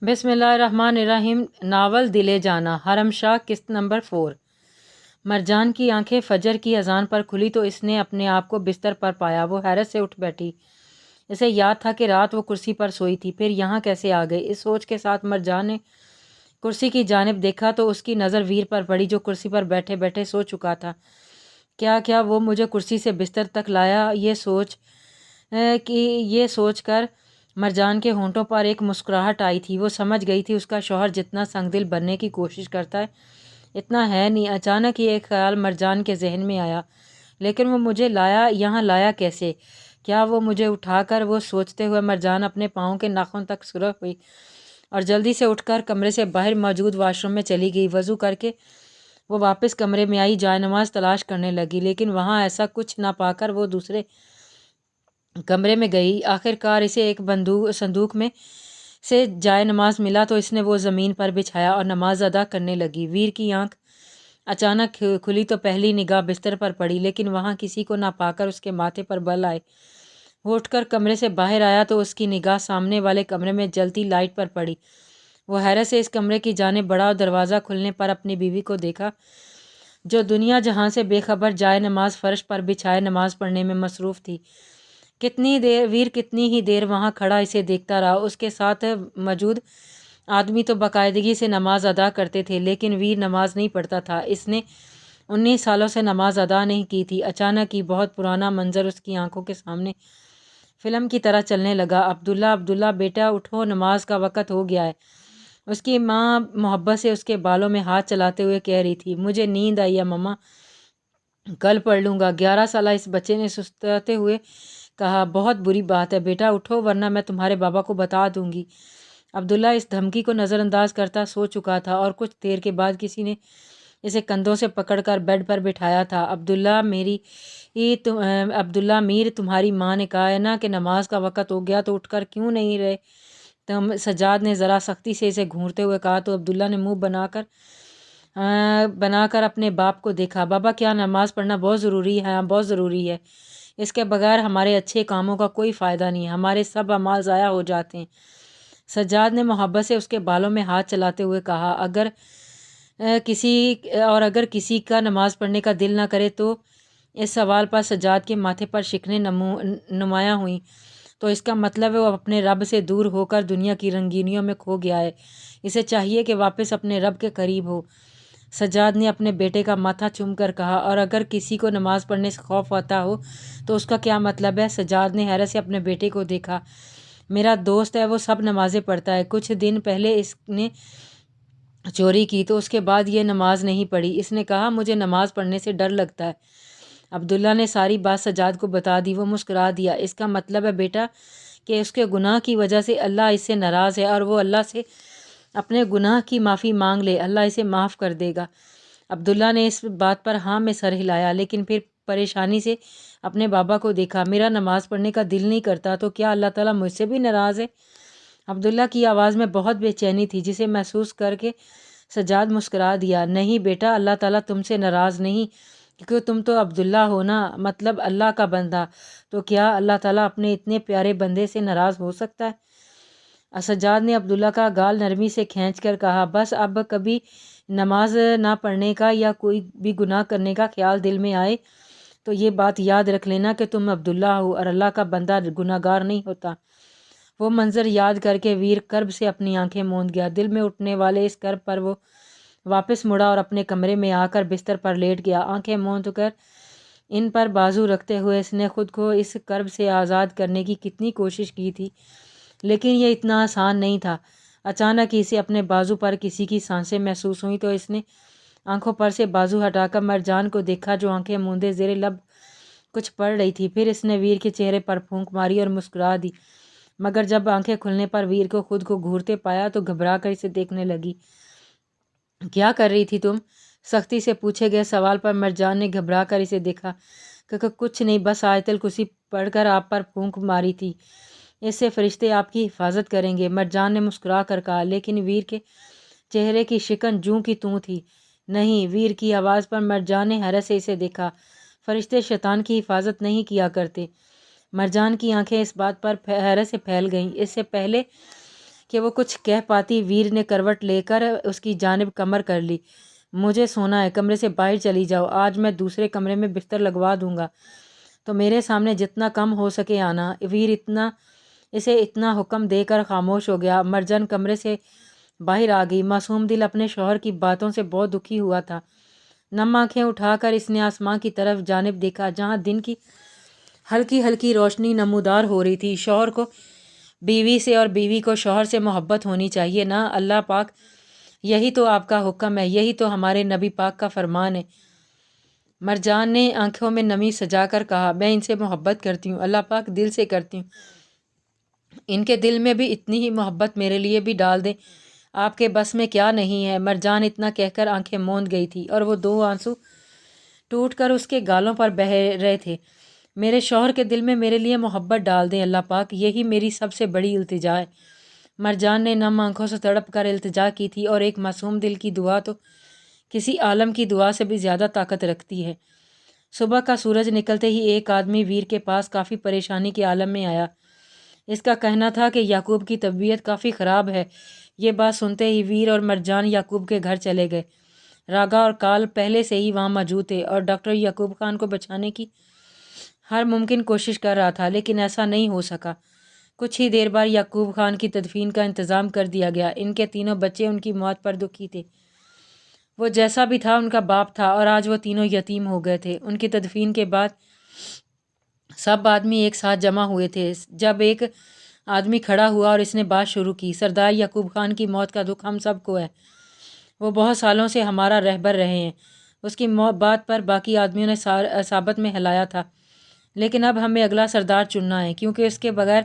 بسم اللہ الرحمن الرحیم۔ ناول دل جانا، حرم شاہ، قسط نمبر 4۔ مرجان کی آنکھیں فجر کی اذان پر کھلی تو اس نے اپنے آپ کو بستر پر پایا۔ وہ حیرت سے اٹھ بیٹھی۔ اسے یاد تھا کہ رات وہ کرسی پر سوئی تھی، پھر یہاں کیسے آ گئی۔ اس سوچ کے ساتھ مرجان نے کرسی کی جانب دیکھا تو اس کی نظر ویر پر پڑی، جو کرسی پر بیٹھے بیٹھے سو چکا تھا۔ کیا وہ مجھے کرسی سے بستر تک لایا؟ یہ سوچ کر مرجان کے ہونٹوں پر ایک مسکراہٹ آئی تھی۔ وہ سمجھ گئی تھی اس کا شوہر جتنا سنگ دل بننے کی کوشش کرتا ہے اتنا ہے نہیں۔ اچانک یہ ایک خیال مرجان کے ذہن میں آیا، لیکن وہ مجھے یہاں لایا کیسے؟ کیا وہ مجھے اٹھا کر؟ وہ سوچتے ہوئے مرجان اپنے پاؤں کے ناخن تک سرخ ہوئی اور جلدی سے اٹھ کر کمرے سے باہر موجود واش روم میں چلی گئی۔ وضو کر کے وہ واپس کمرے میں آئی، جائے نماز تلاش کرنے لگی، لیکن وہاں ایسا کچھ نہ پا کر وہ دوسرے کمرے میں گئی۔ آخر کار اسے ایک صندوق میں سے جائے نماز ملا تو اس نے وہ زمین پر بچھایا اور نماز ادا کرنے لگی۔ ویر کی آنکھ اچانک کھلی تو پہلی نگاہ بستر پر پڑی، لیکن وہاں کسی کو نہ پا کر اس کے ماتھے پر بل آئے۔ وہ اٹھ کر کمرے سے باہر آیا تو اس کی نگاہ سامنے والے کمرے میں جلتی لائٹ پر پڑی۔ وہ حیرت سے اس کمرے کی جانب بڑھا اور دروازہ کھلنے پر اپنی بیوی کو دیکھا، جو دنیا جہاں سے بے خبر جائے نماز فرش پر بچھائے نماز پڑھنے میں مصروف تھی۔ ویر کتنی ہی دیر وہاں کھڑا اسے دیکھتا رہا۔ اس کے ساتھ موجود آدمی تو باقاعدگی سے نماز ادا کرتے تھے، لیکن ویر نماز نہیں پڑھتا تھا۔ اس نے 19 سالوں سے نماز ادا نہیں کی تھی۔ اچانک ہی بہت پرانا منظر اس کی آنکھوں کے سامنے فلم کی طرح چلنے لگا۔ عبداللہ بیٹا اٹھو، نماز کا وقت ہو گیا ہے۔ اس کی ماں محبت سے اس کے بالوں میں ہاتھ چلاتے ہوئے کہہ رہی تھی، مجھے نیند آئی ہے مما، کل پڑھ لوں گا۔ 11 سالہ اس بچے نے سستاتے ہوئے کہا، بہت بری بات ہے بیٹا، اٹھو ورنہ میں تمہارے بابا کو بتا دوں گی۔ عبداللہ اس دھمکی کو نظر انداز کرتا سو چکا تھا اور کچھ دیر کے بعد کسی نے اسے کندھوں سے پکڑ کر بیڈ پر بٹھایا تھا۔ عبداللہ میر، تمہاری ماں نے کہا ہے نا کہ نماز کا وقت ہو گیا، تو اٹھ کر کیوں نہیں رہے تم؟ سجاد نے ذرا سختی سے اسے گھورتے ہوئے کہا تو عبداللہ نے منہ بنا کر اپنے باپ کو دیکھا۔ بابا، کیا نماز پڑھنا بہت ضروری ہے؟ ہاں، بہت ضروری ہے۔ اس کے بغیر ہمارے اچھے کاموں کا کوئی فائدہ نہیں، ہمارے سب اعمال ضائع ہو جاتے ہیں۔ سجاد نے محبت سے اس کے بالوں میں ہاتھ چلاتے ہوئے کہا، اگر کسی کا نماز پڑھنے کا دل نہ کرے تو؟ اس سوال پر سجاد کے ماتھے پر شکنیں نمایاں ہوئیں۔ تو اس کا مطلب ہے وہ اپنے رب سے دور ہو کر دنیا کی رنگینیوں میں کھو گیا ہے۔ اسے چاہیے کہ واپس اپنے رب کے قریب ہو۔ سجاد نے اپنے بیٹے کا ماتھا چوم کر کہا، اور اگر کسی کو نماز پڑھنے سے خوف آتا ہو تو اس کا کیا مطلب ہے؟ سجاد نے حیرت سے اپنے بیٹے کو دیکھا۔ میرا دوست ہے، وہ سب نمازیں پڑھتا ہے۔ کچھ دن پہلے اس نے چوری کی تو اس کے بعد یہ نماز نہیں پڑھی۔ اس نے کہا، مجھے نماز پڑھنے سے ڈر لگتا ہے۔ عبداللہ نے ساری بات سجاد کو بتا دی۔ وہ مسکرا دیا۔ اس کا مطلب ہے بیٹا کہ اس کے گناہ کی وجہ سے اللہ اس سے ناراض ہے اور وہ اللہ سے اپنے گناہ کی معافی مانگ لے، اللہ اسے معاف کر دے گا۔ عبداللہ نے اس بات پر ہاں میں سر ہلایا، لیکن پھر پریشانی سے اپنے بابا کو دیکھا۔ میرا نماز پڑھنے کا دل نہیں کرتا تو کیا اللہ تعالیٰ مجھ سے بھی ناراض ہے؟ عبداللہ کی آواز میں بہت بے چینی تھی، جسے محسوس کر کے سجاد مسکرا دیا۔ نہیں بیٹا، اللہ تعالیٰ تم سے ناراض نہیں، کیونکہ تم تو عبداللہ ہو نا، مطلب اللہ کا بندہ۔ تو کیا اللہ تعالیٰ اپنے اتنے پیارے بندے سے ناراض ہو سکتا ہے؟ سجاد نے عبداللہ کا گال نرمی سے کھینچ کر کہا، بس اب کبھی نماز نہ پڑھنے کا یا کوئی بھی گناہ کرنے کا خیال دل میں آئے تو یہ بات یاد رکھ لینا کہ تم عبداللہ ہو اور اللہ کا بندہ گناہ گار نہیں ہوتا۔ وہ منظر یاد کر کے ویر کرب سے اپنی آنکھیں موند گیا۔ دل میں اٹھنے والے اس کرب پر وہ واپس مڑا اور اپنے کمرے میں آ کر بستر پر لیٹ گیا۔ آنکھیں موند کر ان پر بازو رکھتے ہوئے اس نے خود کو اس کرب سے آزاد کرنے کی کتنی کوشش کی تھی، لیکن یہ اتنا آسان نہیں تھا۔ اچانک اسے اپنے بازو پر کسی کی سانسیں محسوس ہوئیں تو اس نے آنکھوں پر سے بازو ہٹا کر مرجان کو دیکھا، جو آنکھیں موندے زیر لب کچھ پڑھ رہی تھی۔ پھر اس نے ویر کے چہرے پر پھونک ماری اور مسکرا دی، مگر جب آنکھیں کھلنے پر ویر کو خود کو گھورتے پایا تو گھبرا کر اسے دیکھنے لگی۔ کیا کر رہی تھی تم؟ سختی سے پوچھے گئے سوال پر مرجان نے گھبرا کر اسے دیکھا کہ کچھ نہیں، بس آیت الکرسی پڑھ کر آپ پر پھونک ماری تھی، اس سے فرشتے آپ کی حفاظت کریں گے۔ مرجان نے مسکرا کر کہا، لیکن ویر کے چہرے کی شکن جوں کی توں تھی۔ نہیں، ویر کی آواز پر مرجان نے حیرت سے اسے دیکھا۔ فرشتے شیطان کی حفاظت نہیں کیا کرتے۔ مرجان کی آنکھیں اس بات پر حیرت سے پھیل گئیں۔ اس سے پہلے کہ وہ کچھ کہہ پاتی ویر نے کروٹ لے کر اس کی جانب کمر کر لی۔ مجھے سونا ہے، کمرے سے باہر چلی جاؤ، آج میں دوسرے کمرے میں بستر لگوا دوں گا تو میرے سامنے جتنا کم ہو سکے آنا۔ ویر اسے اتنا حکم دے کر خاموش ہو گیا۔ مرجان کمرے سے باہر آ گئی۔ معصوم دل اپنے شوہر کی باتوں سے بہت دکھی ہوا تھا۔ نم آنکھیں اٹھا کر اس نے آسمان کی طرف جانب دیکھا جہاں دن کی ہلکی ہلکی روشنی نمودار ہو رہی تھی۔ شوہر کو بیوی سے اور بیوی کو شوہر سے محبت ہونی چاہیے نا اللہ پاک، یہی تو آپ کا حکم ہے، یہی تو ہمارے نبی پاک کا فرمان ہے۔ مرجان نے آنکھوں میں نمی سجا کر کہا، میں ان سے محبت کرتی ہوں، اللہ پاک دل سے کرتی ہوں، ان کے دل میں بھی اتنی ہی محبت میرے لیے بھی ڈال دیں، آپ کے بس میں کیا نہیں ہے۔ مرجان اتنا کہہ کر آنکھیں موند گئی تھی اور وہ 2 آنسو ٹوٹ کر اس کے گالوں پر بہہ رہے تھے۔ میرے شوہر کے دل میں میرے لیے محبت ڈال دیں اللہ پاک، یہی میری سب سے بڑی التجا ہے۔ مرجان نے نم آنکھوں سے تڑپ کر التجا کی تھی، اور ایک معصوم دل کی دعا تو کسی عالم کی دعا سے بھی زیادہ طاقت رکھتی ہے۔ صبح کا سورج نکلتے ہی ایک آدمی ویر کے پاس کافی پریشانی کے عالم میں آیا۔ اس کا کہنا تھا کہ یعقوب کی طبیعت کافی خراب ہے۔ یہ بات سنتے ہی ویر اور مرجان یعقوب کے گھر چلے گئے۔ راگا اور کال پہلے سے ہی وہاں موجود تھے اور ڈاکٹر یعقوب خان کو بچانے کی ہر ممکن کوشش کر رہا تھا، لیکن ایسا نہیں ہو سکا۔ کچھ ہی دیر بعد یعقوب خان کی تدفین کا انتظام کر دیا گیا۔ ان کے تینوں بچے ان کی موت پر دکھی تھے۔ وہ جیسا بھی تھا ان کا باپ تھا، اور آج وہ تینوں یتیم ہو گئے تھے۔ ان کی تدفین کے بعد سب آدمی ایک ساتھ جمع ہوئے تھے۔ جب ایک آدمی کھڑا ہوا اور اس نے بات شروع کی، سردار یعقوب خان کی موت کا دکھ ہم سب کو ہے، وہ بہت سالوں سے ہمارا رہبر رہے ہیں۔ اس کی بات پر باقی آدمیوں نے ثابت میں ہلایا تھا، لیکن اب ہمیں اگلا سردار چننا ہے، کیونکہ اس کے بغیر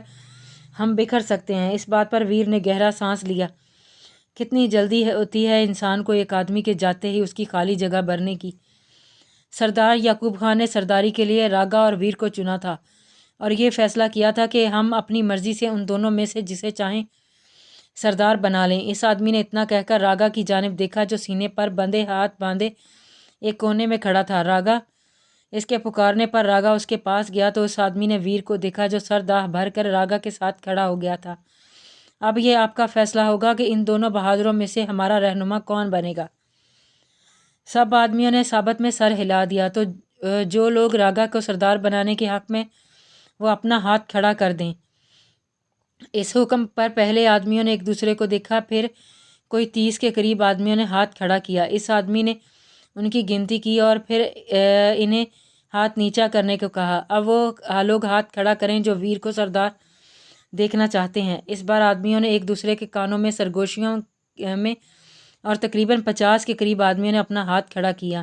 ہم بکھر سکتے ہیں۔ اس بات پر ویر نے گہرا سانس لیا۔ کتنی جلدی ہوتی ہے انسان کو ایک آدمی کے جاتے ہی اس کی خالی جگہ بھرنے کی۔ سردار یعقوب خان نے سرداری کے لیے راگا اور ویر کو چنا تھا، اور یہ فیصلہ کیا تھا کہ ہم اپنی مرضی سے ان دونوں میں سے جسے چاہیں سردار بنا لیں۔ اس آدمی نے اتنا کہہ کر راگا کی جانب دیکھا جو سینے پر بندے ہاتھ باندھے ایک کونے میں کھڑا تھا۔ راگا، اس کے پکارنے پر راگا اس کے پاس گیا تو اس آدمی نے ویر کو دیکھا جو سر داہ بھر کر راگا کے ساتھ کھڑا ہو گیا تھا۔ اب یہ آپ کا فیصلہ ہوگا کہ ان دونوں بہادروں میں سے ہمارا رہنما کون بنے گا۔ سب آدمیوں نے ثابت میں سر ہلا دیا۔ تو جو لوگ راگا کو سردار بنانے کے حق میں وہ اپنا ہاتھ کھڑا کر دیں۔ اس حکم پر پہلے آدمیوں نے ایک دوسرے کو دیکھا، پھر کوئی 30 کے قریب آدمیوں نے ہاتھ کھڑا کیا۔ اس آدمی نے ان کی گنتی کی اور پھر انہیں ہاتھ نیچا کرنے کو کہا۔ اب وہ لوگ ہاتھ کھڑا کریں جو ویر کو سردار دیکھنا چاہتے ہیں۔ اس بار آدمیوں نے ایک دوسرے کے کانوں میں سرگوشیوں میں اور تقریباً 50 کے قریب آدمیوں نے اپنا ہاتھ کھڑا کیا۔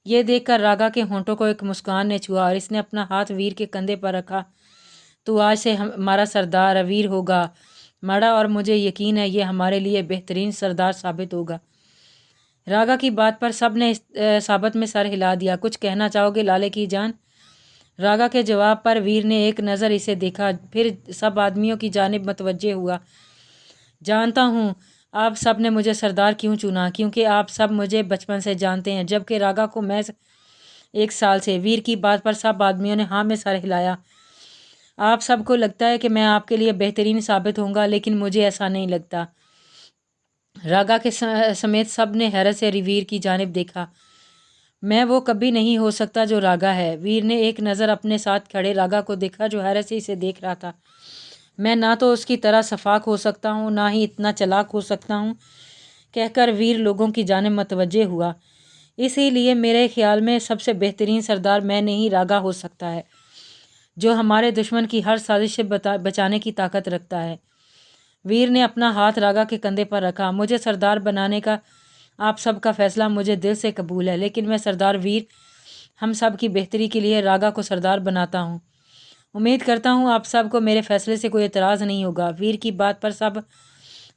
یہ دیکھ کر راگا کے ہونٹوں کو ایک مسکان نے چھوا اور اس نے اپنا ہاتھ ویر کے کندھے پر رکھا۔ تو آج سے ہمارا سردار ویر ہوگا ماڑا، اور مجھے یقین ہے یہ ہمارے لیے بہترین سردار ثابت ہوگا۔ راگا کی بات پر سب نے ثابت میں سر ہلا دیا۔ کچھ کہنا چاہو گے لالے کی جان؟ راگا کے جواب پر ویر نے ایک نظر اسے دیکھا، پھر سب آدمیوں کی جانب متوجہ ہوا۔ جانتا ہوں آپ سب نے مجھے سردار کیوں چنا، کیونکہ آپ سب مجھے بچپن سے جانتے ہیں، جبکہ راگا کو میں 1 سال سے۔ ویر کی بات پر سب آدمیوں نے ہاں میں سر ہلایا۔ آپ سب کو لگتا ہے کہ میں آپ کے لیے بہترین ثابت ہوں گا، لیکن مجھے ایسا نہیں لگتا۔ راگا کے سمیت سب نے حیرت سے ویر کی جانب دیکھا۔ میں وہ کبھی نہیں ہو سکتا جو راگا ہے۔ ویر نے ایک نظر اپنے ساتھ کھڑے راگا کو دیکھا جو حیرت سے اسے دیکھ رہا تھا۔ میں نہ تو اس کی طرح شفاق ہو سکتا ہوں، نہ ہی اتنا چلاک ہو سکتا ہوں، کہہ کر ویر لوگوں کی جانب متوجہ ہوا۔ اسی لیے میرے خیال میں سب سے بہترین سردار میں نہیں راگا ہو سکتا ہے، جو ہمارے دشمن کی ہر سازش سے بچانے کی طاقت رکھتا ہے۔ ویر نے اپنا ہاتھ راگا کے کندھے پر رکھا۔ مجھے سردار بنانے کا آپ سب کا فیصلہ مجھے دل سے قبول ہے، لیکن میں سردار ویر ہم سب کی بہتری کے لیے راگا کو سردار بناتا ہوں۔ امید کرتا ہوں آپ سب کو میرے فیصلے سے کوئی اعتراض نہیں ہوگا۔ ویر کی بات پر سب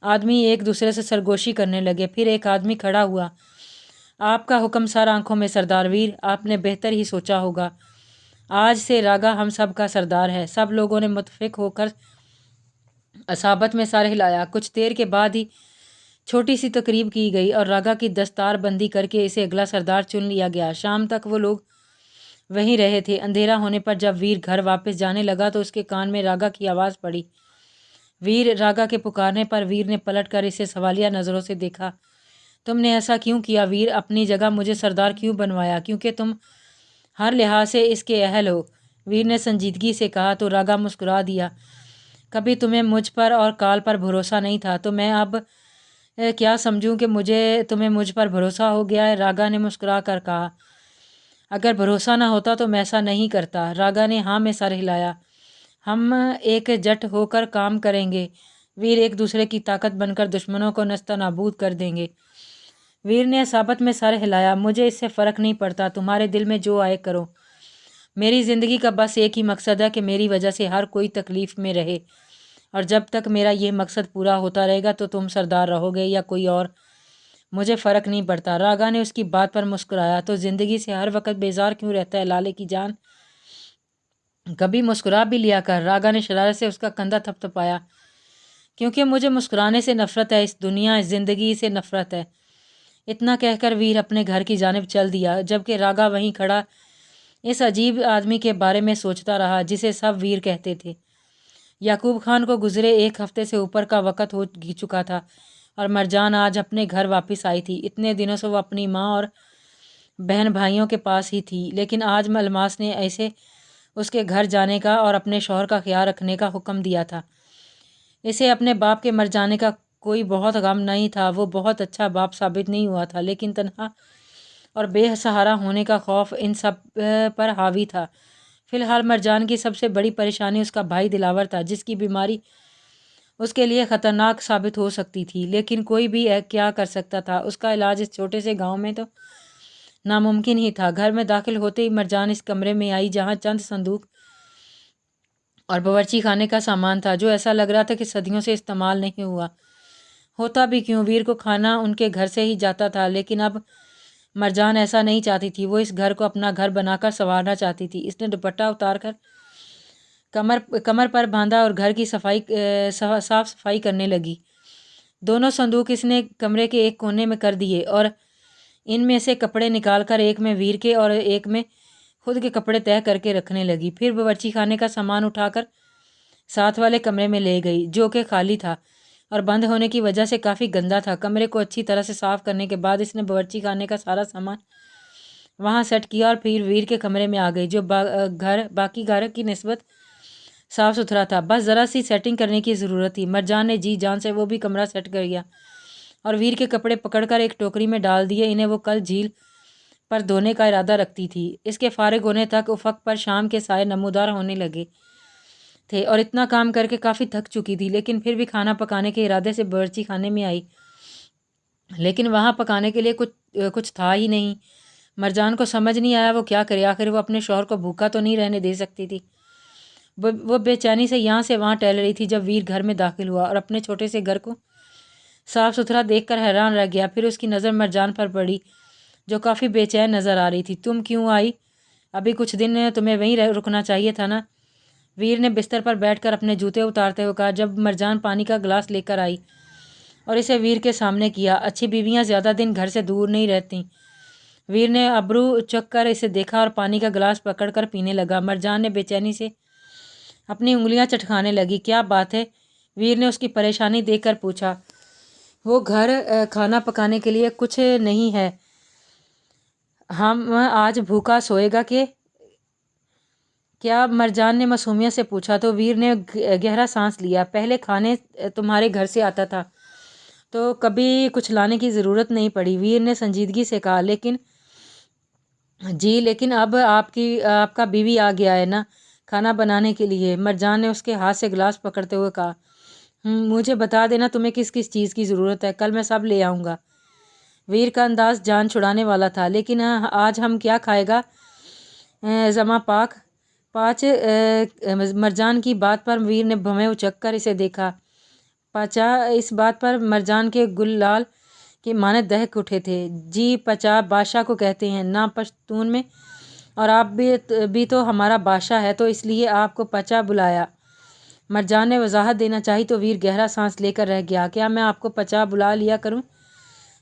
آدمی ایک دوسرے سے سرگوشی کرنے لگے۔ پھر ایک آدمی کھڑا ہوا۔ آپ کا حکم سر آنکھوں میں سردار ویر، آپ نے بہتر ہی سوچا ہوگا۔ آج سے راگا ہم سب کا سردار ہے۔ سب لوگوں نے متفق ہو کر ثابت میں سر ہلایا۔ کچھ دیر کے بعد ہی چھوٹی سی تقریب کی گئی اور راگا کی دستار بندی کر کے اسے اگلا سردار چن لیا گیا۔ شام تک وہ لوگ وہیں رہے تھے۔ اندھیرا ہونے پر جب ویر گھر واپس جانے لگا تو اس کے کان میں راگا کی آواز پڑی۔ ویر راگا کے پکارنے پر ویر نے پلٹ کر اسے سوالیہ نظروں سے دیکھا۔ تم نے ایسا کیوں کیا ویر؟ اپنی جگہ مجھے سردار کیوں بنوایا؟ کیونکہ تم ہر لحاظ سے اس کے اہل ہو، ویر نے سنجیدگی سے کہا تو راگا مسکرا دیا۔ کبھی تمہیں مجھ پر اور کال پر بھروسہ نہیں تھا تو میں اب کیا سمجھوں کہ تمہیں مجھ پر بھروسہ ہو گیا ہے؟ راگا نے مسکرا کر کہا۔ اگر بھروسہ نہ ہوتا تو میں ایسا نہیں کرتا۔ راگا نے ہاں میں سر ہلایا۔ ہم ایک جٹ ہو کر کام کریں گے ویر، ایک دوسرے کی طاقت بن کر دشمنوں کو نستہ نابود کر دیں گے۔ ویر نے ثابت میں سر ہلایا۔ مجھے اس سے فرق نہیں پڑتا، تمہارے دل میں جو آئے کرو۔ میری زندگی کا بس ایک ہی مقصد ہے کہ میری وجہ سے ہر کوئی تکلیف میں رہے، اور جب تک میرا یہ مقصد پورا ہوتا رہے گا تو تم سردار رہو گے یا کوئی اور، مجھے فرق نہیں پڑتا۔ راگا نے اس کی بات پر مسکرایا۔ تو زندگی سے ہر وقت بیزار کیوں رہتا ہے لالے کی جان؟ کبھی مسکرا بھی لیا کر۔ راگا نے شرارت سے اس کا کندھا تھپتھپایا۔ کیونکہ مجھے مسکرانے سے نفرت ہے، اس دنیا اس زندگی سے نفرت ہے۔ اتنا کہہ کر ویر اپنے گھر کی جانب چل دیا، جبکہ راگا وہیں کھڑا اس عجیب آدمی کے بارے میں سوچتا رہا جسے سب ویر کہتے تھے۔ یعقوب خان کو گزرے 1 ہفتے سے اوپر کا وقت ہو چکا تھا اور مرجان آج اپنے گھر واپس آئی تھی۔ اتنے دنوں سے وہ اپنی ماں اور بہن بھائیوں کے پاس ہی تھی، لیکن آج الماس نے ایسے اس کے گھر جانے کا اور اپنے شوہر کا خیال رکھنے کا حکم دیا تھا۔ اسے اپنے باپ کے مر جانے کا کوئی بہت غم نہیں تھا، وہ بہت اچھا باپ ثابت نہیں ہوا تھا، لیکن تنہا اور بے سہارا ہونے کا خوف ان سب پر حاوی تھا۔ فی الحال مرجان کی سب سے بڑی پریشانی اس کا بھائی دلاور تھا، جس کی بیماری اس کے لیے خطرناک ثابت ہو سکتی تھی، لیکن کوئی بھی کیا کر سکتا تھا؟ اس کا علاج اس چھوٹے سے گاؤں میں تو ناممکن ہی تھا۔ گھر میں داخل ہوتے ہی مرجان اس کمرے میں آئی جہاں چند صندوق اور باورچی خانے کا سامان تھا جو ایسا لگ رہا تھا کہ صدیوں سے استعمال نہیں ہوا۔ ہوتا بھی کیوں؟ ویر کو کھانا ان کے گھر سے ہی جاتا تھا، لیکن اب مرجان ایسا نہیں چاہتی تھی۔ وہ اس گھر کو اپنا گھر بنا کر سنوارنا چاہتی تھی۔ اس نے دوپٹہ اتار کر کمر پر باندھا اور گھر کی صاف صفائی کرنے لگی۔ دونوں صندوق اس نے کمرے کے ایک کونے میں کر دیے اور ان میں سے کپڑے نکال کر ایک میں ویر کے اور ایک میں خود کے کپڑے طے کر کے رکھنے لگی۔ پھر باورچی خانے کا سامان اٹھا کر ساتھ والے کمرے میں لے گئی، جو کہ خالی تھا اور بند ہونے کی وجہ سے کافی گندا تھا۔ کمرے کو اچھی طرح سے صاف کرنے کے بعد اس نے باورچی خانے کا سارا سامان وہاں سیٹ کیا اور پھر ویر کے کمرے میں آ گئی، جو باقی گھر کی نسبت صاف ستھرا تھا۔ بس ذرا سی سیٹنگ کرنے کی ضرورت تھی۔ مرجان نے جی جان سے وہ بھی کمرہ سیٹ کر گیا اور ویر کے کپڑے پکڑ کر ایک ٹوکری میں ڈال دیے۔ انہیں وہ کل جھیل پر دھونے کا ارادہ رکھتی تھی۔ اس کے فارغ ہونے تک افق پر شام کے سائے نمودار ہونے لگے تھے اور اتنا کام کر کے کافی تھک چکی تھی، لیکن پھر بھی کھانا پکانے کے ارادے سے باورچی خانے میں آئی، لیکن وہاں پکانے کے لیے کچھ تھا ہی نہیں۔ مرجان کو سمجھ نہیں آیا وہ کیا کرے، آخر وہ اپنے شوہر کو بھوکا تو نہیں رہنے دے سکتی تھی۔ وہ بے چینی سے یہاں سے وہاں ٹہل رہی تھی جب ویر گھر میں داخل ہوا اور اپنے چھوٹے سے گھر کو صاف ستھرا دیکھ کر حیران رہ گیا۔ پھر اس کی نظر مرجان پر پڑی جو کافی بے چین نظر آ رہی تھی۔ تم کیوں آئی؟ ابھی کچھ دن تمہیں وہیں رکنا چاہیے تھا نا؟ ویر نے بستر پر بیٹھ کر اپنے جوتے اتارتے ہوئے کہا، جب مرجان پانی کا گلاس لے کر آئی اور اسے ویر کے سامنے کیا۔ اچھی بیویاں زیادہ دن گھر سے دور نہیں رہتیں۔ ویر نے ابرو چک کر اسے دیکھا اور پانی کا گلاس پکڑ کر پینے لگا۔ مرجان نے بے چینی سے اپنی انگلیاں چٹکانے لگی۔ کیا بات ہے؟ ویر نے اس کی پریشانی دیکھ کر پوچھا۔ وہ گھر کھانا پکانے کے لیے کچھ نہیں ہے، ہم آج بھوکا سوئے گا کہ کیا؟ مرجان نے معصومیت سے پوچھا تو ویر نے گہرا سانس لیا۔ پہلے کھانے تمہارے گھر سے آتا تھا تو کبھی کچھ لانے کی ضرورت نہیں پڑی، ویر نے سنجیدگی سے کہا، لیکن اب آپ کا بیوی آ گیا ہے نا کھانا بنانے کے لیے۔ مرجان نے اس کے ہاتھ سے گلاس پکڑتے ہوئے کہا، مجھے بتا دینا تمہیں کس کس چیز کی ضرورت ہے، کل میں سب لے آؤں گا۔ ویر کا انداز جان چھڑانے والا تھا، لیکن آج ہم کیا کھائے گا زما پاک؟ مرجان کی بات پر ویر نے بھویں اچک کر اسے دیکھا۔ پچا؟ اس بات پر مرجان کے گلال کے مانند دہک اٹھے تھے۔ جی پچا بادشاہ کو کہتے ہیں نا پشتون میں، اور آپ بھی تو ہمارا بادشاہ ہے، تو اس لیے آپ کو پچا بلایا۔ مرجان نے وضاحت دینا چاہی تو ویر گہرا سانس لے کر رہ گیا۔ کیا میں آپ کو پچا بلا لیا کروں؟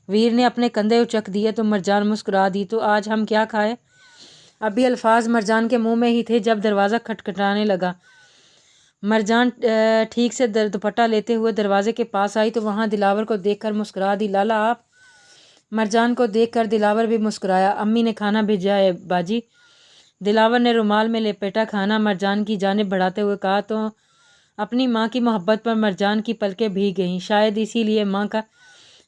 ویر نے اپنے کندھے اچک دیے تو مرجان مسکرا دی۔ تو آج ہم کیا کھائے؟ ابھی الفاظ مرجان کے منہ میں ہی تھے جب دروازہ کھٹکھٹانے لگا۔ مرجان ٹھیک سے دوپٹہ لیتے ہوئے دروازے کے پاس آئی تو وہاں دلاور کو دیکھ کر مسکرا دی۔ لالا آپ؟ مرجان کو دیکھ کر دلاور بھی مسکرایا۔ امی نے کھانا بھیجا ہے باجی۔ دلاور نے رومال میں لپیٹا کھانا مرجان کی جانب بڑھاتے ہوئے کہا تو اپنی ماں کی محبت پر مرجان کی پلکیں بھیگ گئیں۔ شاید اسی لیے ماں کا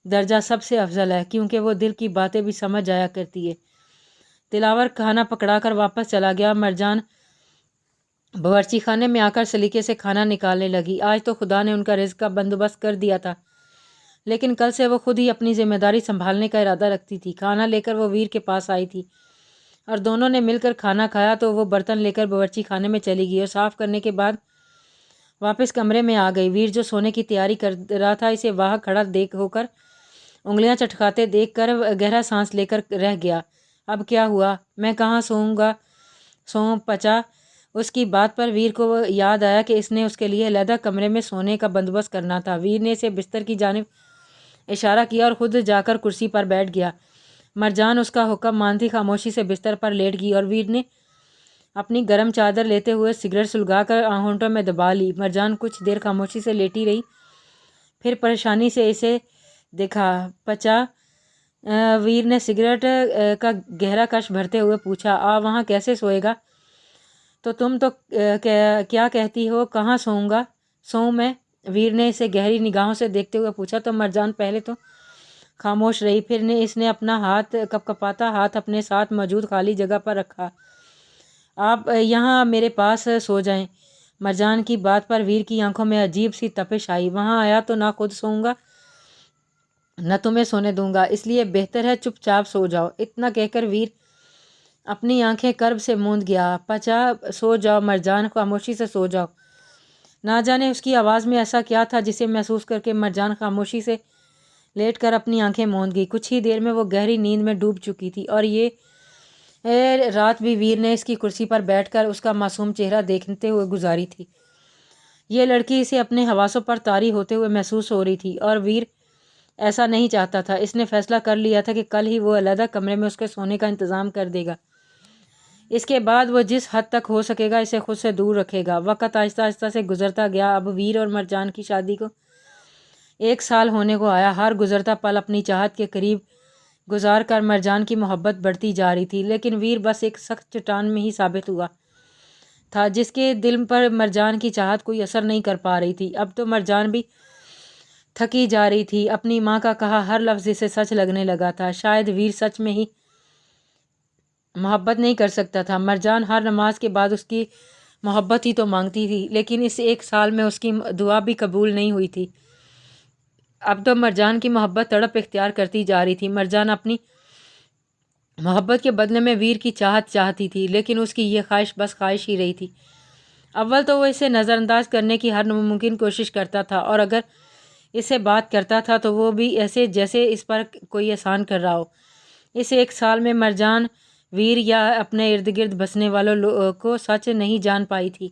درجہ سب سے افضل ہے، کیونکہ وہ دل کی باتیں بھی سمجھ جایا کرتی ہے۔ دلاور کھانا پکڑا کر واپس چلا گیا۔ مرجان باورچی خانے میں آ کر سلیقے سے کھانا نکالنے لگی۔ آج تو خدا نے ان کا رزق کا بندوبست کر دیا تھا، لیکن کل سے وہ خود ہی اپنی ذمہ داری سنبھالنے کا ارادہ رکھتی تھی۔ کھانا لے کر وہ ویر کے پاس آئی تھی اور دونوں نے مل کر کھانا کھایا تو وہ برتن لے کر باورچی خانے میں چلی گئی اور صاف کرنے کے بعد واپس کمرے میں آ گئی۔ ویر جو سونے کی تیاری کر رہا تھا اسے وہاں کھڑا دیکھ ہو کر انگلیاں چٹکاتے دیکھ کر گہرا سانس لے کر رہ گیا۔ اب کیا ہوا؟ میں کہاں سوؤں پچا؟ اس کی بات پر ویر کو یاد آیا کہ اس نے اس کے لیے علیحدہ کمرے میں سونے کا بندوبست کرنا تھا۔ ویر نے اسے بستر کی جانب اشارہ کیا اور خود جا کر کرسی پر بیٹھ گیا۔ مرجان اس کا حکم مانتی خاموشی سے بستر پر لیٹ گئی اور ویر نے اپنی گرم چادر لیتے ہوئے سگریٹ سلگا کر ہونٹوں میں دبا لی۔ مرجان کچھ دیر خاموشی سے لیٹی رہی، پھر پریشانی سے اسے دیکھا۔ پچا؟ ویر نے سگریٹ کا گہرا کش بھرتے ہوئے پوچھا۔ وہاں کیسے سوئے گا؟ تو تم تو کیا کہتی ہو؟ کہاں سوؤں میں؟ ویر نے اسے گہری نگاہوں سے دیکھتے ہوئے پوچھا تو مرجان پہلے تو خاموش رہی، پھر اس نے اپنا کپکپاتا ہاتھ اپنے ساتھ موجود خالی جگہ پر رکھا۔ آپ یہاں میرے پاس سو جائیں۔ مرجان کی بات پر ویر کی آنکھوں میں عجیب سی تپش آئی۔ وہاں آیا تو نہ خود سوؤں گا نہ تمہیں سونے دوں گا، اس لیے بہتر ہے چپ چاپ سو جاؤ۔ اتنا کہہ کر ویر اپنی آنکھیں کرب سے موند گیا۔ پچا؟ سو جاؤ مرجان، خاموشی سے سو جاؤ۔ نہ جانے اس کی آواز میں ایسا کیا تھا جسے محسوس کر کے مرجان خاموشی سے لیٹ کر اپنی آنکھیں موند گئی۔ کچھ ہی دیر میں وہ گہری نیند میں ڈوب چکی تھی اور یہ رات بھی ویر نے اس کی کرسی پر بیٹھ کر اس کا معصوم چہرہ دیکھتے ہوئے گزاری تھی۔ یہ لڑکی اسے اپنے حواسوں پر طاری ہوتے ہوئے محسوس ہو رہی تھی اور ویر ایسا نہیں چاہتا تھا۔ اس نے فیصلہ کر لیا تھا کہ کل ہی وہ علیحدہ کمرے میں اس کے سونے کا انتظام کر دے گا۔ اس کے بعد وہ جس حد تک ہو سکے گا اسے خود سے دور رکھے گا۔ وقت آہستہ آہستہ سے گزرتا گیا۔ اب ویر اور مرجان کی شادی کو 1 سال ہونے کو آیا۔ ہر گزرتا پل اپنی چاہت کے قریب گزار کر مرجان کی محبت بڑھتی جا رہی تھی، لیکن ویر بس ایک سخت چٹان میں ہی ثابت ہوا تھا جس کے دل پر مرجان کی چاہت کوئی اثر نہیں کر پا رہی تھی۔ اب تو مرجان بھی تھکی جا رہی تھی۔ اپنی ماں کا کہا ہر لفظ اسے سچ لگنے لگا تھا۔ شاید ویر سچ میں ہی محبت نہیں کر سکتا تھا۔ مرجان ہر نماز کے بعد اس کی محبت ہی تو مانگتی تھی، لیکن اس 1 سال میں اس کی دعا بھی قبول نہیں ہوئی تھی۔ اب تو مرجان کی محبت تڑپ اختیار کرتی جا رہی تھی۔ مرجان اپنی محبت کے بدلے میں ویر کی چاہت چاہتی تھی، لیکن اس کی یہ خواہش بس خواہش ہی رہی تھی۔ اول تو وہ اسے نظر انداز کرنے کی ہر ممکن کوشش کرتا تھا اور اگر اس سے بات کرتا تھا تو وہ بھی ایسے جیسے اس پر کوئی احسان کر رہا ہو۔ اس 1 سال میں مرجان ویر یا اپنے ارد گرد بسنے والوں کو سچ نہیں جان پائی تھی۔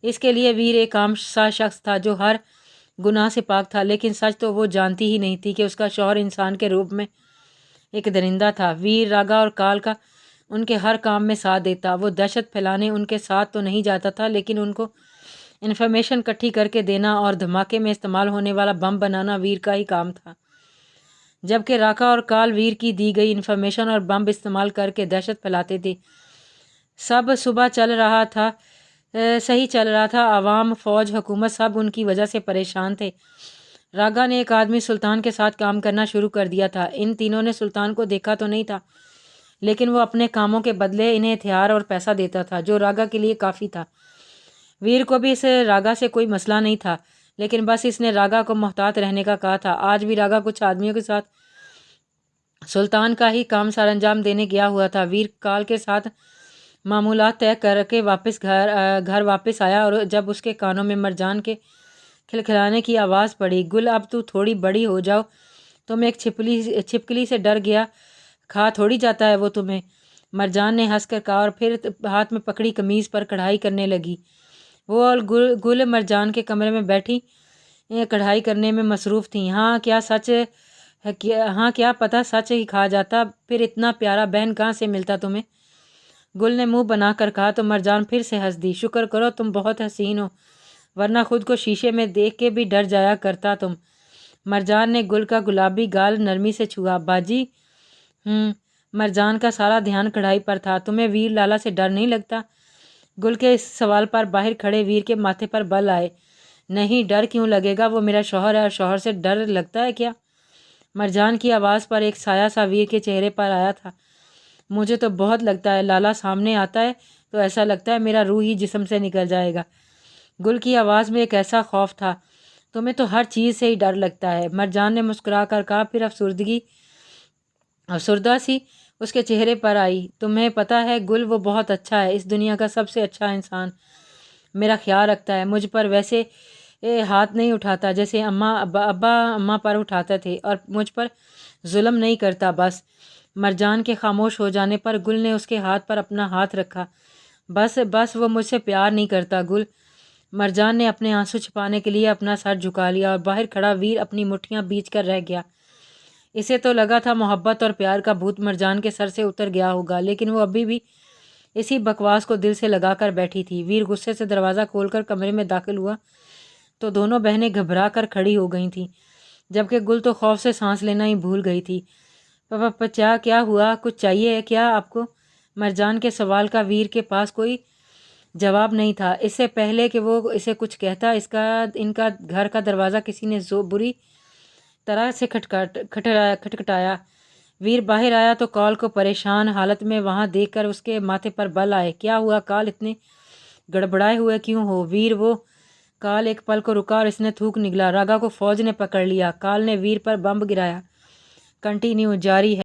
اس کے لیے ویر ایک عام سا شخص تھا جو ہر گناہ سے پاک تھا، لیکن سچ تو وہ جانتی ہی نہیں تھی کہ اس کا شوہر انسان کے روپ میں ایک درندہ تھا۔ ویر راگا اور کال کا ان کے ہر کام میں ساتھ دیتا۔ وہ دہشت پھیلانے ان کے ساتھ تو نہیں جاتا تھا، لیکن ان کو انفارمیشن اکٹھی کر کے دینا اور دھماکے میں استعمال ہونے والا بم بنانا ویر کا ہی کام تھا، جبکہ راکا اور کال ویر کی دی گئی انفارمیشن اور بم استعمال کر کے دہشت پھیلاتے تھے۔ سب صبح صحیح چل رہا تھا۔ عوام، فوج، حکومت سب ان کی وجہ سے پریشان تھے۔ راگا نے ایک آدمی سلطان کے ساتھ کام کرنا شروع کر دیا تھا۔ ان تینوں نے سلطان کو دیکھا تو نہیں تھا، لیکن وہ اپنے کاموں کے بدلے انہیں ہتھیار اور پیسہ دیتا تھا، جو راگا کے لیے کافی تھا۔ ویر کو بھی اس راگا سے کوئی مسئلہ نہیں تھا، لیکن بس اس نے راگا کو محتاط رہنے کا کہا تھا۔ آج بھی راگا کچھ آدمیوں کے ساتھ سلطان کا ہی کام سر انجام دینے گیا ہوا تھا۔ ویر کال کے ساتھ معمولات طے کر کے گھر واپس آیا اور جب اس کے کانوں میں مرجان کے کھلکھلانے کی آواز پڑی، گل اب تو تھوڑی بڑی ہو جاؤ، تم ایک چھپکلی سے ڈر گیا، کھا تھوڑی جاتا ہے وہ تمہیں، مرجان نے ہنس کر کہا اور پھر ہاتھ میں پکڑی قمیض پر کڑھائی کرنے لگی۔ وہ اور گل مرجان کے کمرے میں بیٹھی کڑھائی کرنے میں مصروف تھیں۔ ہاں کیا پتہ سچ ہی کھا جاتا، پھر اتنا پیارا بہن کہاں سے ملتا تمہیں، گل نے منہ بنا کر کہا تو مرجان پھر سے ہنس دی۔ شکر کرو تم بہت حسین ہو، ورنہ خود کو شیشے میں دیکھ کے بھی ڈر جایا کرتا تم۔ مرجان نے گل کا گلابی گال نرمی سے چھوا۔ باجی؟ مرجان کا سارا دھیان کڑھائی پر تھا۔ تمہیں ویر لالا سے ڈر نہیں لگتا؟ گل کے اس سوال پر باہر کھڑے ویر کے ماتھے پر بل آئے۔ نہیں، ڈر کیوں لگے گا؟ وہ میرا شوہر ہے اور شوہر سے ڈر لگتا ہے کیا؟ مرجان کی آواز پر ایک سایہ سا ویر کے چہرے پر آیا تھا۔ مجھے تو بہت لگتا ہے، لالا سامنے آتا ہے تو ایسا لگتا ہے میرا روح ہی جسم سے نکل جائے گا۔ گل کی آواز میں ایک ایسا خوف تھا۔ تمہیں تو ہر چیز سے ہی ڈر لگتا ہے، مرجان نے مسکرا کر کہا۔ پھر افسردہ سی اس کے چہرے پر آئی۔ تمہیں پتہ ہے گل، وہ بہت اچھا ہے، اس دنیا کا سب سے اچھا انسان، میرا خیال رکھتا ہے، مجھ پر ویسے ہاتھ نہیں اٹھاتا جیسے ابا اماں پر اٹھاتے تھے، اور مجھ پر ظلم نہیں کرتا بس۔ مرجان کے خاموش ہو جانے پر گل نے اس کے ہاتھ پر اپنا ہاتھ رکھا۔ بس وہ مجھ سے پیار نہیں کرتا گل۔ مرجان نے اپنے آنسو چھپانے کے لیے اپنا سر جھکا لیا اور باہر کھڑا ویر اپنی مٹھیاں بیچ کر رہ گیا۔ اسے تو لگا تھا محبت اور پیار کا بھوت مرجان کے سر سے اتر گیا ہوگا، لیکن وہ ابھی بھی اسی بکواس کو دل سے لگا کر بیٹھی تھی۔ ویر غصے سے دروازہ کھول کر کمرے میں داخل ہوا تو دونوں بہنیں گھبرا کر کھڑی ہو گئی تھیں، جبکہ گل تو خوف سے سانس لینا ہی بھول گئی تھی۔ پاپا کیا ہوا؟ کچھ چاہیے کیا آپ کو؟ مرجان کے سوال کا ویر کے پاس کوئی جواب نہیں تھا۔ اس سے پہلے کہ وہ اسے کچھ کہتا، ان کا گھر کا دروازہ کسی نے بری طرح سے کھٹکھٹایا۔ ویر باہر آیا تو کال کو پریشان حالت میں وہاں دیکھ کر اس کے ماتھے پر بل آئے۔ کیا ہوا کال، اتنے گڑبڑائے ہوئے کیوں ہو؟ ویر، وہ کال ایک پل کو رکا اور اس نے تھوک نگلا۔ راگا کو فوج نے پکڑ لیا، کال نے ویر پر بمب گرایا۔ کنٹینیو، جاری ہے۔